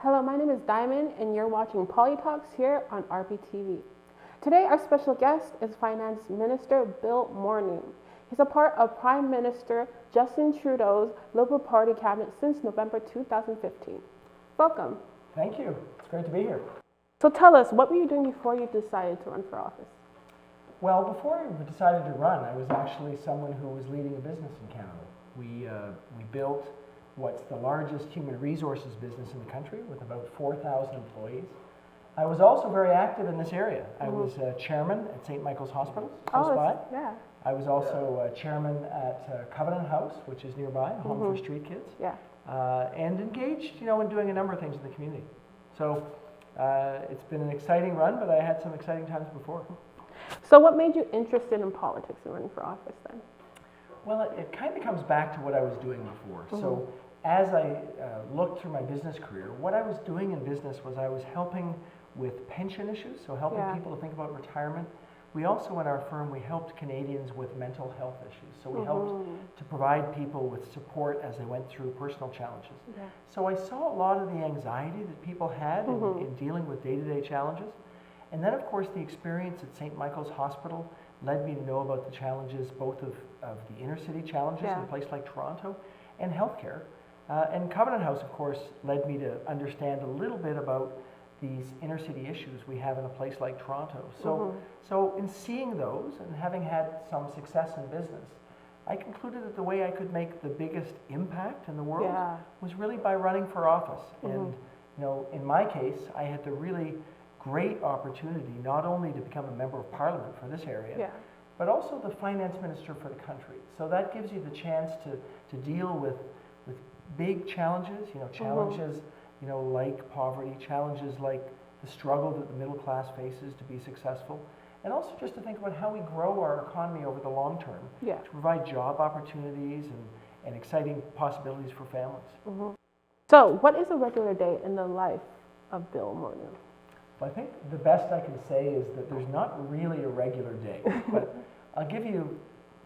Hello, my name is Diamond, and you're watching Politalks here on RPTV. Today, our special guest is Finance Minister Bill Morneau. He's a part of Prime Minister Justin Trudeau's Liberal Party cabinet since November 2015. Welcome. Thank you. It's great to be here. So tell us, what were you doing before you decided to run for office? Well, before I decided to run, I was actually someone who was leading a business in Canada. We built what's the largest human resources business in the country with about 4,000 employees. I was also very active in this area. I was chairman at St. Michael's Hospital, close by. Yeah. I was also chairman at Covenant House, which is nearby, a home for street kids. Yeah. And engaged, in doing a number of things in the community. So it's been an exciting run, but I had some exciting times before. So what made you interested in politics and running for office then? Well, it kind of comes back to what I was doing before. So as I looked through my business career, what I was doing in business was I was helping with pension issues, so helping people to think about retirement. We also, in our firm, we helped Canadians with mental health issues. So we helped to provide people with support as they went through personal challenges. Yeah. So I saw a lot of the anxiety that people had in dealing with day-to-day challenges. And then, of course, the experience at St. Michael's Hospital led me to know about the challenges, both of the inner city challenges in a place like Toronto, and healthcare. And Covenant House, of course, led me to understand a little bit about these inner city issues we have in a place like Toronto. So in seeing those and having had some success in business, I concluded that the way I could make the biggest impact in the world was really by running for office. And in my case, I had the really great opportunity not only to become a member of Parliament for this area, but also the finance minister for the country. So that gives you the chance to deal with big challenges, challenges like poverty, challenges like the struggle that the middle class faces to be successful, and also just to think about how we grow our economy over the long term to provide job opportunities and exciting possibilities for families. So what is a regular day in the life of Bill Morneau? Well, I think the best I can say is that there's not really a regular day, but I'll give you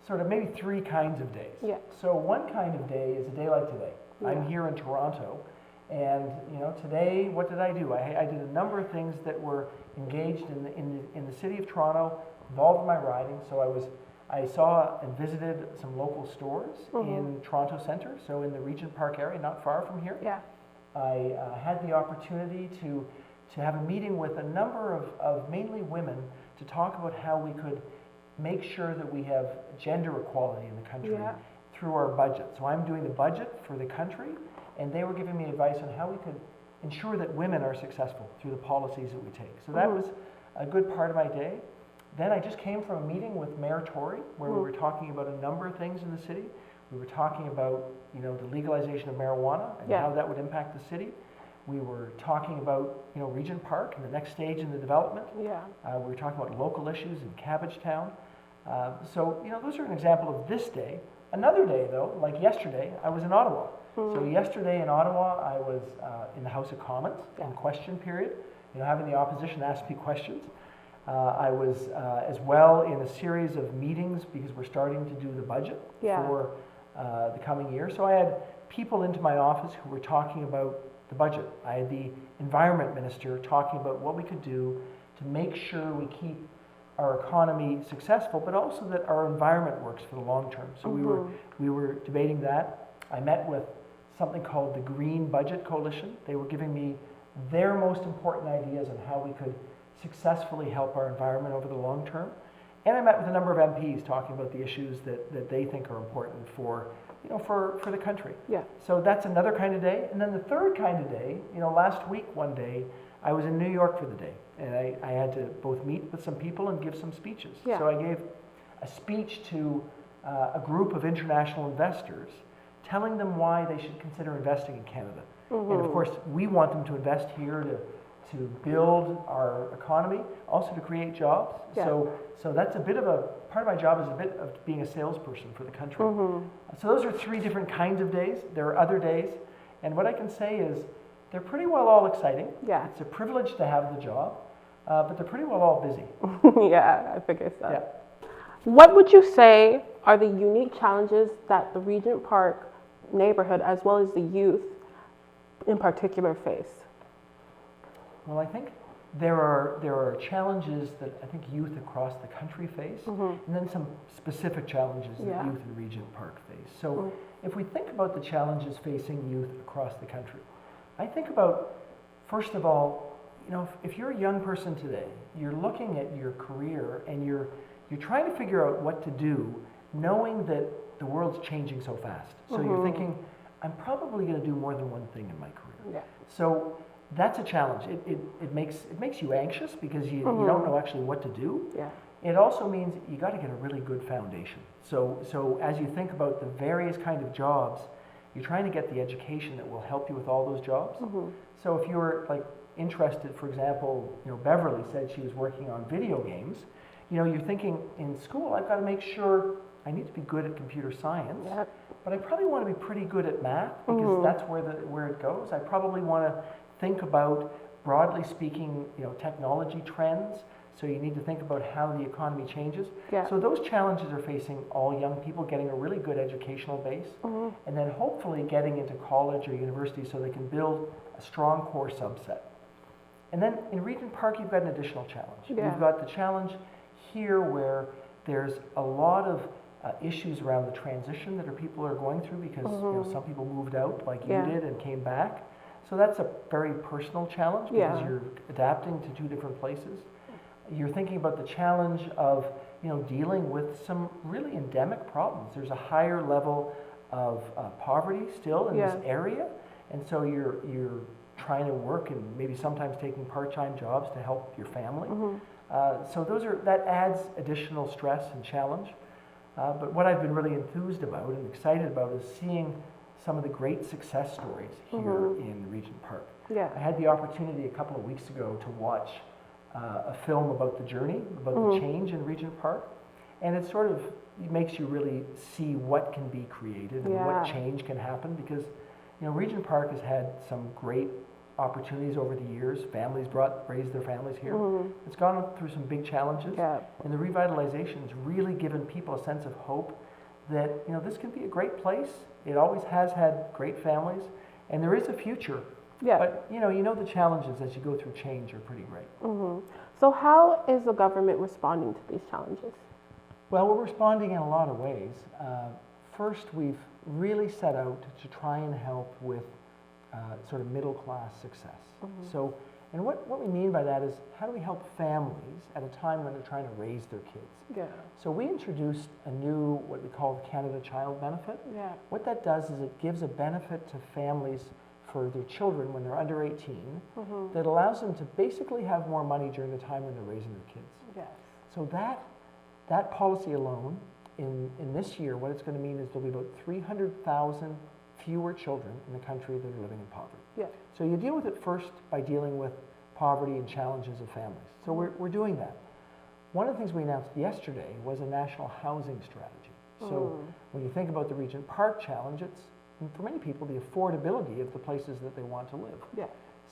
sort of maybe three kinds of days. Yeah. So one kind of day is a day like today. I'm here in Toronto, and today, what did I do? I did a number of things that were engaged in the city of Toronto, involved in my riding. So I saw and visited some local stores in Toronto Centre, so in the Regent Park area, not far from here. Yeah. I had the opportunity to have a meeting with a number of mainly women to talk about how we could make sure that we have gender equality in the country through our budget. So I'm doing the budget for the country, and they were giving me advice on how we could ensure that women are successful through the policies that we take. So that was a good part of my day. Then I just came from a meeting with Mayor Tory, where we were talking about a number of things in the city. We were talking about the legalization of marijuana and how that would impact the city. We were talking about Regent Park and the next stage in the development. Yeah. We were talking about local issues in Cabbagetown. So those are an example of this day. Another day, though, like yesterday, I was in Ottawa. So yesterday in Ottawa, I was in the House of Commons in question period, having the opposition ask me questions. I was as well in a series of meetings because we're starting to do the budget for the coming year. So I had people into my office who were talking about the budget. I had the environment minister talking about what we could do to make sure we keep our economy successful, but also that our environment works for the long term. So we were debating that. I met with something called the Green Budget Coalition. They were giving me their most important ideas on how we could successfully help our environment over the long term. And I met with a number of MPs talking about the issues that they think are important for the country. Yeah. So that's another kind of day. And then the third kind of day, last week one day, I was in New York for the day. And I had to both meet with some people and give some speeches. Yeah. So I gave a speech to a group of international investors, telling them why they should consider investing in Canada. And of course, we want them to invest here to build our economy, also to create jobs. Yeah. So that's a bit of part of my job is a bit of being a salesperson for the country. So those are three different kinds of days. There are other days. And what I can say is they're pretty well all exciting. Yeah. It's a privilege to have the job, but they're pretty well all busy. Yeah, I figure so. Yeah. What would you say are the unique challenges that the Regent Park neighborhood, as well as the youth in particular, face? Well, I think there are challenges that I think youth across the country face, and then some specific challenges that youth in Regent Park face. So if we think about the challenges facing youth across the country, I think about, first of all, you know, if you're a young person today, you're looking at your career and you're trying to figure out what to do, knowing that the world's changing so fast. So you're thinking, I'm probably going to do more than one thing in my career. Yeah. So that's a challenge. It makes you anxious because you don't know actually what to do. Yeah. It also means you got to get a really good foundation. So as you think about the various kind of jobs, you're trying to get the education that will help you with all those jobs. So if you're like interested, for example, you know, Beverly said she was working on video games. You know, you're thinking in school, I've got to make sure I need to be good at computer science, but I probably want to be pretty good at math because that's where it goes. I probably want to think about, broadly speaking, you know, technology trends. So you need to think about how the economy changes. Yeah. So those challenges are facing all young people, getting a really good educational base, and then hopefully getting into college or university so they can build a strong core subset. And then in Regent Park, you've got an additional challenge. Yeah. You've got the challenge here where there's a lot of issues around the transition that people are going through because you know, some people moved out like you did and came back. So that's a very personal challenge because you're adapting to two different places. You're thinking about the challenge of, you know, dealing with some really endemic problems. There's a higher level of poverty still in this area, and so you're trying to work and maybe sometimes taking part-time jobs to help your family. So that adds additional stress and challenge. But what I've been really enthused about and excited about is seeing some of the great success stories here in Regent Park. Yeah. I had the opportunity a couple of weeks ago to watch a film about the journey, about the change in Regent Park, and it sort of makes you really see what can be created and what change can happen because, you know, Regent Park has had some great opportunities over the years. Families raised their families here. It's gone through some big challenges, and the revitalization has really given people a sense of hope that, you know, this can be a great place. It always has had great families, and there is a future. Yeah. But you know the challenges as you go through change are pretty great. So how is the government responding to these challenges? Well, we're responding in a lot of ways. First, we've really set out to try and help with sort of middle-class success. So, and what we mean by that is how do we help families at a time when they're trying to raise their kids? Yeah. So we introduced a new, what we call the Canada Child Benefit. Yeah. What that does is it gives a benefit to families for their children when they're under 18 that allows them to basically have more money during the time when they're raising their kids. Yes. So that policy alone, in this year, what it's going to mean is there'll be about 300,000 fewer children in the country that are living in poverty. Yeah. So you deal with it first by dealing with poverty and challenges of families. So we're doing that. One of the things we announced yesterday was a national housing strategy. So when you think about the Regent Park challenge, it's, for many people, the affordability of the places that they want to live. Yeah.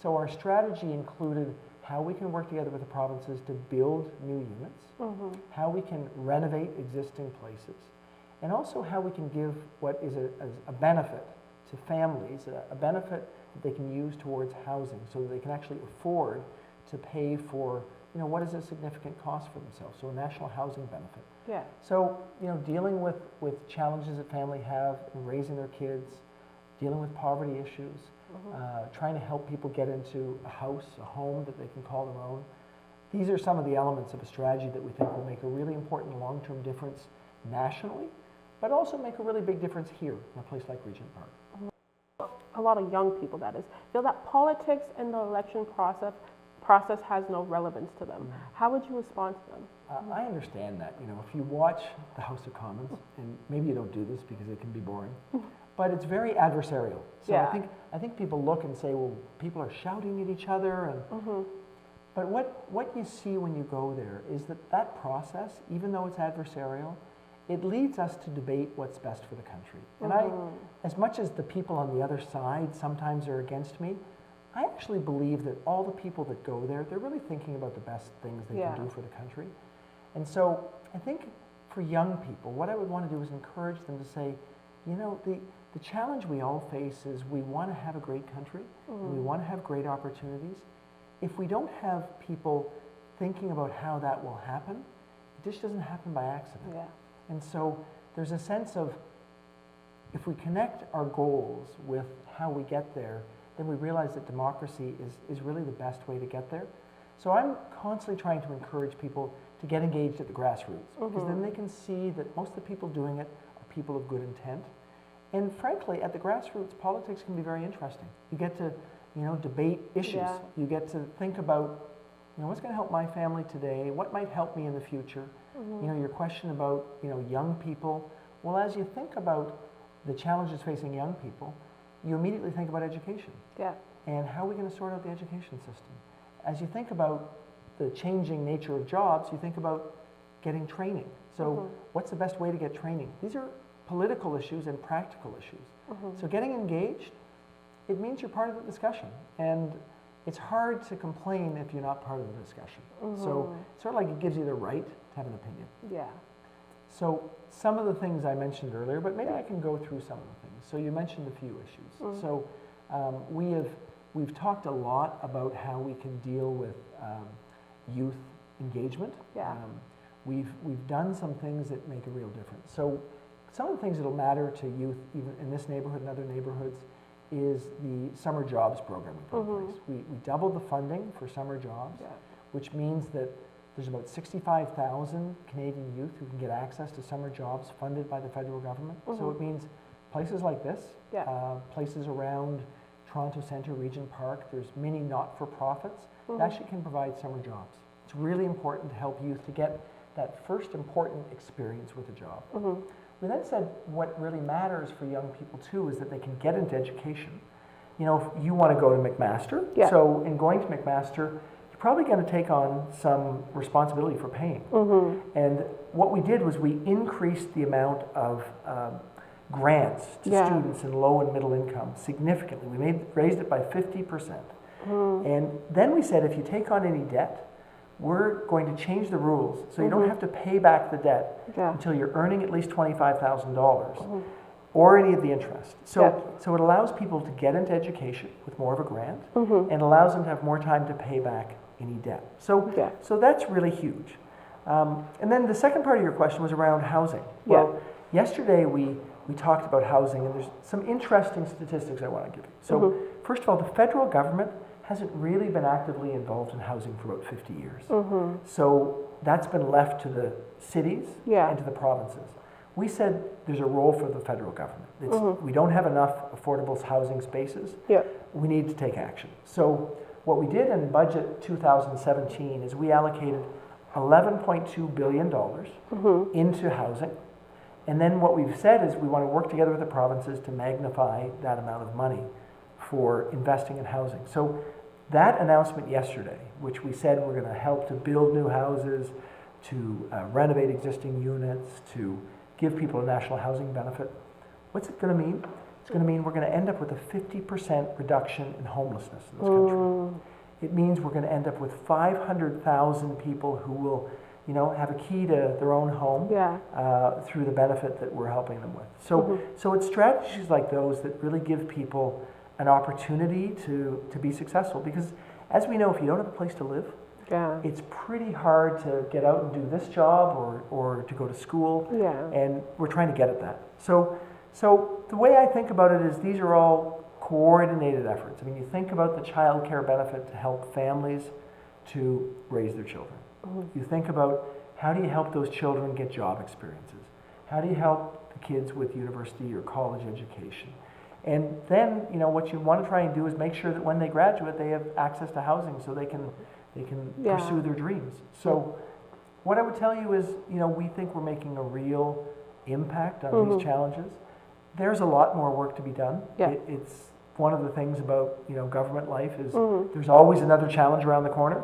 So our strategy included how we can work together with the provinces to build new units, how we can renovate existing places, and also how we can give what is a benefit to families, a benefit that they can use towards housing so that they can actually afford to pay for, you know, what is a significant cost for themselves. So a national housing benefit. Yeah. So, you know, dealing with challenges that families have in raising their kids, dealing with poverty issues, trying to help people get into a house, a home that they can call their own. These are some of the elements of a strategy that we think will make a really important long-term difference nationally, but also make a really big difference here in a place like Regent Park. A lot of young people, that is, feel that politics and the election process has no relevance to them. How would you respond to them? I understand that. You know, if you watch the House of Commons, and maybe you don't do this because it can be boring, but it's very adversarial. So I think people look and say, well, people are shouting at each other, and but what you see when you go there is that process, even though it's adversarial, it leads us to debate what's best for the country. And as much as the people on the other side sometimes are against me, I actually believe that all the people that go there, they're really thinking about the best things they can do for the country. And so I think for young people, what I would want to do is encourage them to say, you know, the challenge we all face is we want to have a great country, and we want to have great opportunities. if we don't have people thinking about how that will happen, it just doesn't happen by accident. Yeah. And so there's a sense of, if we connect our goals with how we get there, then we realize that democracy is really the best way to get there. So I'm constantly trying to encourage people to get engaged at the grassroots, because then they can see that most of the people doing it are people of good intent. And frankly, at the grassroots, politics can be very interesting. You get to, debate issues. Yeah. You get to think about, what's going to help my family today? What might help me in the future? Your question about, young people. Well, as you think about the challenges facing young people, you immediately think about education. Yeah. And how are we going to sort out the education system? As you think about the changing nature of jobs, you think about getting training. So what's the best way to get training? These are political issues and practical issues. So getting engaged, it means you're part of the discussion. And it's hard to complain if you're not part of the discussion. So it's sort of like it gives you the right to have an opinion. Yeah. So some of the things I mentioned earlier, but maybe I can go through some of the things. So you mentioned a few issues. So we've talked a lot about how we can deal with youth engagement. Yeah. We've done some things that make a real difference. So some of the things that will matter to youth, even in this neighborhood and other neighborhoods, is the summer jobs program we put in place. We doubled the funding for summer jobs, which means that there's about 65,000 Canadian youth who can get access to summer jobs funded by the federal government. So it means places like this, places around Toronto Centre, Regent Park, there's many not-for-profits that actually can provide summer jobs. It's really important to help youth to get that first important experience with a job. We then said what really matters for young people too is that they can get into education. If you want to go to McMaster, so in going to McMaster, you're probably going to take on some responsibility for paying. And what we did was we increased the amount of grants to students in low and middle income significantly. We raised it by 50%. And then we said, if you take on any debt, we're going to change the rules so you don't have to pay back the debt until you're earning at least $25,000 or any of the interest. So it allows people to get into education with more of a grant and allows them to have more time to pay back any debt. So that's really huge. And then the second part of your question was around housing. Well, yesterday we talked about housing, and there's some interesting statistics I want to give you. So first of all, the federal government hasn't really been actively involved in housing for about 50 years. So that's been left to the cities and to the provinces. We said there's a role for the federal government. We don't have enough affordable housing spaces. We need to take action. So what we did in budget 2017 is we allocated $11.2 billion into housing. And then what we've said is we want to work together with the provinces to magnify that amount of money for investing in housing. So that announcement yesterday, which we said we're going to help to build new houses, to renovate existing units, to give people a national housing benefit, what's it going to mean? It's going to mean we're going to end up with a 50% reduction in homelessness in this country. It means we're going to end up with 500,000 people who will have a key to their own home through the benefit that we're helping them with. So it's strategies like those that really give people an opportunity to be successful, because as we know, if you don't have a place to live, it's pretty hard to get out and do this job or to go to school, and we're trying to get at that. So the way I think about it is these are all coordinated efforts. I mean, you think about the child care benefit to help families to raise their children. You think about how do you help those children get job experiences? How do you help the kids with university or college education? And then, what you want to try and do is make sure that when they graduate, they have access to housing so they can pursue their dreams. So what I would tell you is, we think we're making a real impact on these challenges. There's a lot more work to be done. It's one of the things about, government life is there's always another challenge around the corner.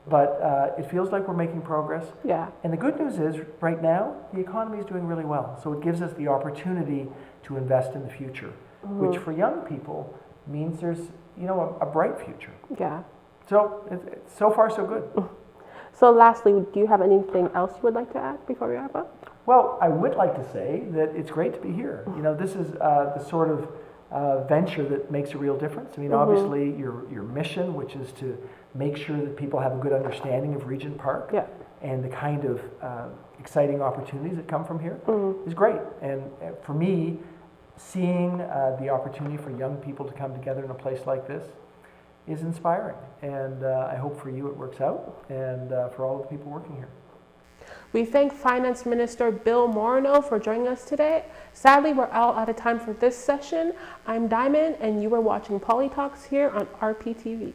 But it feels like we're making progress. And the good news is, right now, the economy is doing really well. So it gives us the opportunity to invest in the future, which for young people means there's, a bright future. So it's so far so good. So lastly, do you have anything else you would like to add before we wrap up? Well, I would like to say that it's great to be here. This is the sort of venture that makes a real difference. I mean, obviously, your mission, which is to make sure that people have a good understanding of Regent Park and the kind of exciting opportunities that come from here is great. And for me, seeing the opportunity for young people to come together in a place like this is inspiring. And I hope for you it works out, and for all of the people working here. We thank Finance Minister Bill Morneau for joining us today. Sadly, we're all out of time for this session. I'm Diamond, and you were watching Politalks here on RPTV.